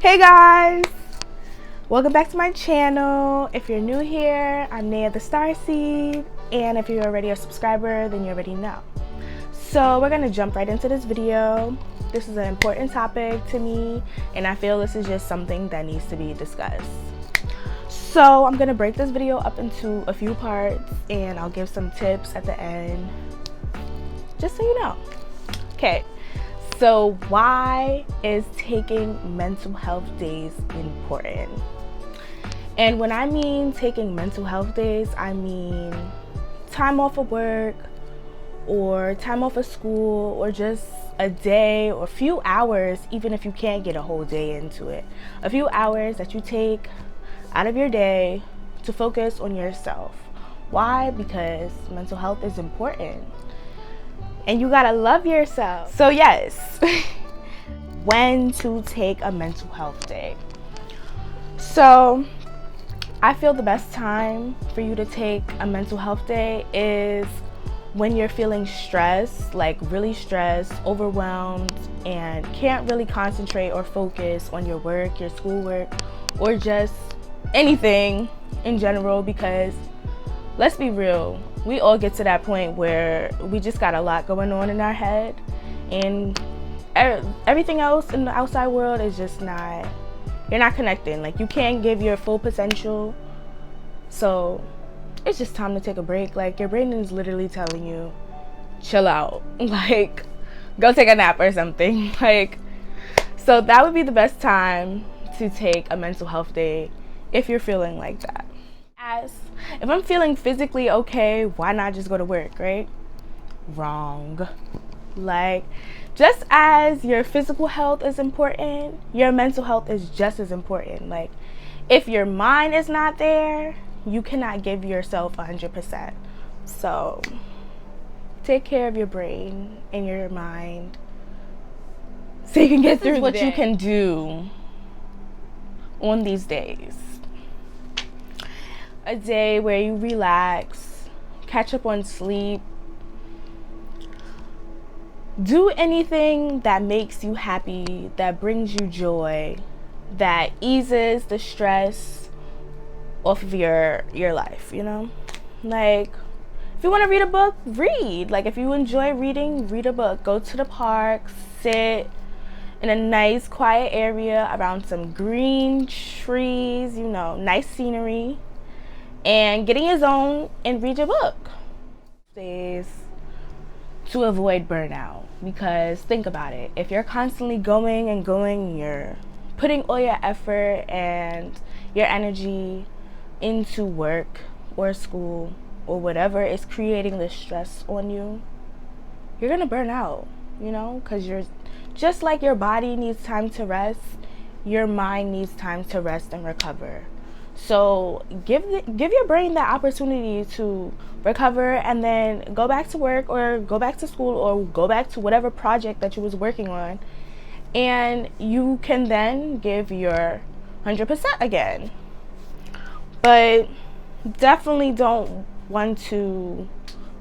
Hey guys, welcome back to my channel. If you're new here, I'm Naya the Starseed, and if you're already a subscriber, then you already know. So we're gonna jump right into this video. This is an important topic to me, and I feel this is just something that needs to be discussed. So I'm gonna break this video up into a few parts, and I'll give some tips at the end, just so you know. Okay. So why is taking mental health days important? And when I mean taking mental health days, I mean time off of work or time off of school, or just a day or a few hours, even if you can't get a whole day into it. A few hours that you take out of your day to focus on yourself. Why? Because mental health is important. And you gotta love yourself. So yes, when to take a mental health day. So I feel the best time for you to take a mental health day is when you're feeling stressed, like really stressed, overwhelmed, and can't really concentrate or focus on your work, your schoolwork, or just anything in general. Because let's be real, we all get to that point where we just got a lot going on in our head, and everything else in the outside world is just not, you're not connecting. Like, you can't give your full potential. So it's just time to take a break. Like, your brain is literally telling you, chill out, like go take a nap or something. Like, so that would be the best time to take a mental health day if you're feeling like that. If I'm feeling physically okay, why not just go to work, right? Wrong. Like, just as your physical health is important, your mental health is just as important. Like, if your mind is not there, you cannot give yourself 100%. So take care of your brain and your mind so you can get through what you can do on these days. A day where you relax, catch up on sleep, do anything that makes you happy, that brings you joy, that eases the stress off of your life, you know? Like, if you want to read a book, read. Like, if you enjoy reading, read a book. Go to the park, sit in a nice quiet area around some green trees, you know, nice scenery, and get in your zone and read your book. Days to avoid burnout, because think about it. If you're constantly going and going, you're putting all your effort and your energy into work or school or whatever is creating the stress on you, you're gonna burn out, you know, because you're just like your body needs time to rest, your mind needs time to rest and recover. So give your brain that opportunity to recover, and then go back to work or go back to school or go back to whatever project that you was working on, and you can then give your 100% again. But definitely don't want to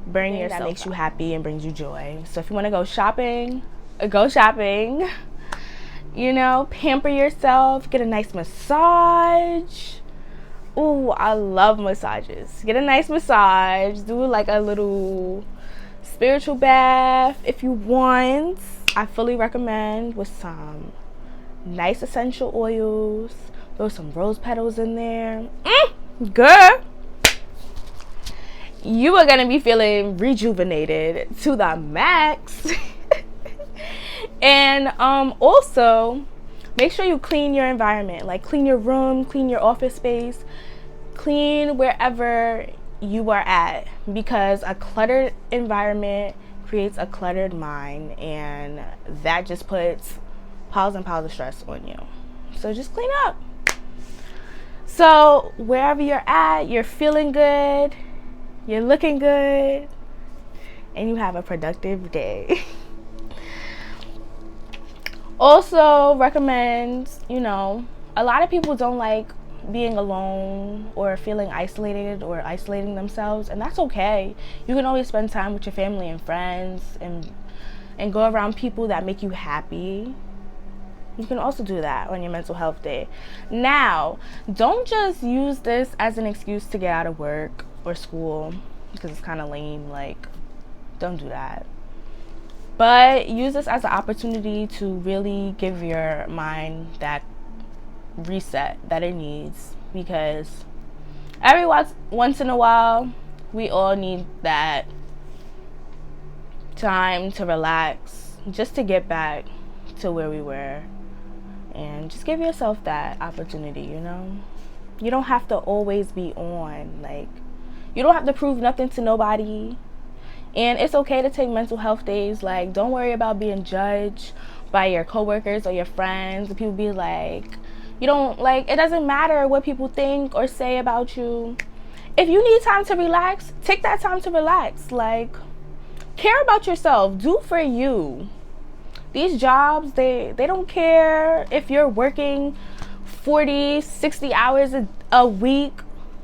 burn yourself. That makes you happy and brings you joy. So if you want to go shopping, go shopping. You know, pamper yourself, get a nice massage. Ooh, I love massages. Get a nice massage. Do like a little spiritual bath if you want. I fully recommend, with some nice essential oils. Throw some rose petals in there. Girl, you are gonna be feeling rejuvenated to the max. And also make sure you clean your environment. Like, clean your room, clean your office space, clean wherever you are at, because a cluttered environment creates a cluttered mind, and that just puts piles and piles of stress on you. So just clean up. So wherever you're at, you're feeling good, you're looking good, and you have a productive day. Also recommend, you know, a lot of people don't like being alone or feeling isolated or isolating themselves, and that's okay. You can always spend time with your family and friends, and go around people that make you happy. You can also do that on your mental health day. Now, don't just use this as an excuse to get out of work or school, because it's kind of lame. Like, don't do that. But use this as an opportunity to really give your mind that reset that it needs, because every once in a while we all need that time to relax, just to get back to where we were. And just give yourself that opportunity, you know? You don't have to always be on. Like, you don't have to prove nothing to nobody. And it's okay to take mental health days. Like, don't worry about being judged by your coworkers or your friends. People be like, you don't, like, it doesn't matter what people think or say about you. If you need time to relax, take that time to relax. Like, care about yourself. Do for you. These jobs, they don't care if you're working 40, 60 hours a week,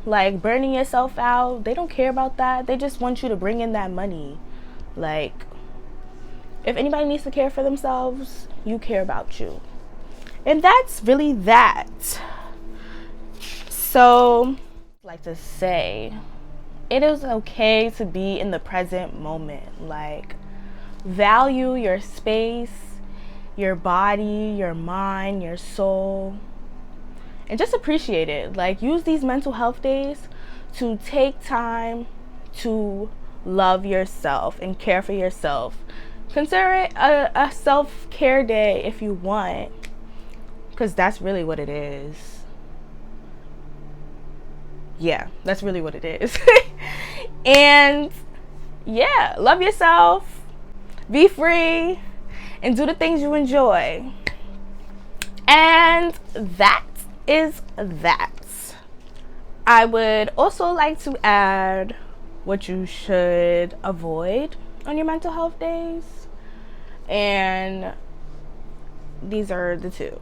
like burning yourself out. They don't care about that. They just want you to bring in that money. Like, if anybody needs to care for themselves, you care about you. And that's really that. So, I like to say, it is okay to be in the present moment. Like, value your space, your body, your mind, your soul, and just appreciate it. Like, use these mental health days to take time to love yourself and care for yourself. Consider it a self-care day if you want, because that's really what it is. Yeah, that's really what it is. And yeah, love yourself, be free, and do the things you enjoy. And that is that. I would also like to add what you should avoid on your mental health days. And these are the two.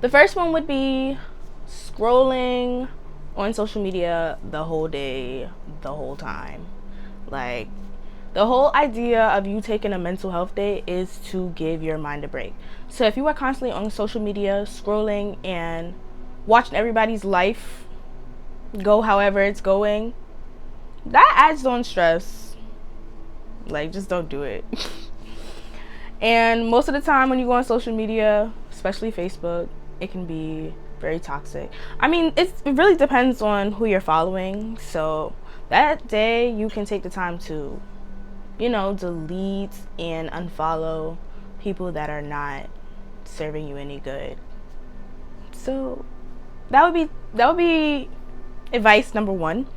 The first one would be scrolling on social media the whole day, the whole time. Like, the whole idea of you taking a mental health day is to give your mind a break. So if you are constantly on social media, scrolling and watching everybody's life go however it's going, that adds on stress. Like, just don't do it. And most of the time when you go on social media, especially Facebook, it can be very toxic. I mean, it really depends on who you're following. So that day you can take the time to, you know, delete and unfollow people that are not serving you any good. So that would be advice number 1.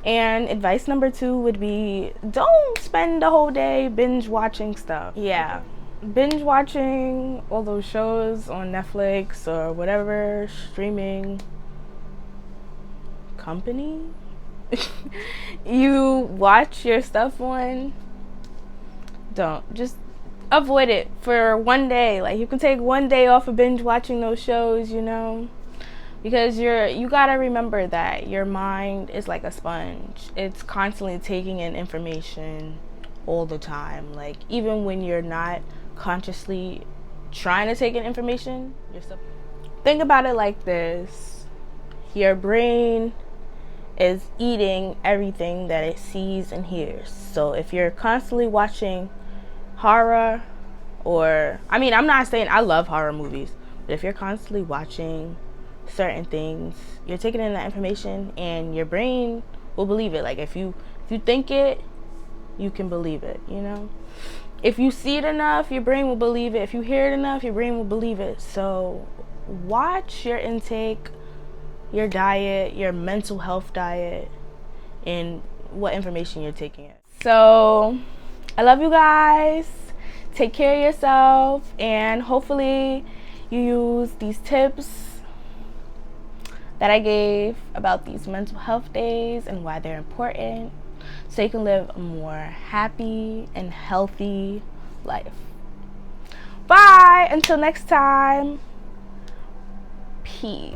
And advice number 2 would be, don't spend the whole day binge watching stuff. Yeah, binge watching all those shows on Netflix or whatever streaming company you watch your stuff on. Don't, just avoid it for one day. Like, you can take one day off of binge watching those shows, you know, because you gotta remember that your mind is like a sponge. It's constantly taking in information all the time. Like, even when you're not consciously trying to take in information, think about it like this: your brain is eating everything that it sees and hears. So if you're constantly watching horror, or, I mean, I'm not saying I love horror movies, but if you're constantly watching certain things, you're taking in that information and your brain will believe it. Like, if you think it, you can believe it, you know? If you see it enough, your brain will believe it. If you hear it enough, your brain will believe it. So watch your intake, your diet, your mental health diet, and what information you're taking in. So I love you guys. Take care of yourself, and hopefully you use these tips that I gave about these mental health days and why they're important, so you can live a more happy and healthy life. Bye, until next time. Peace.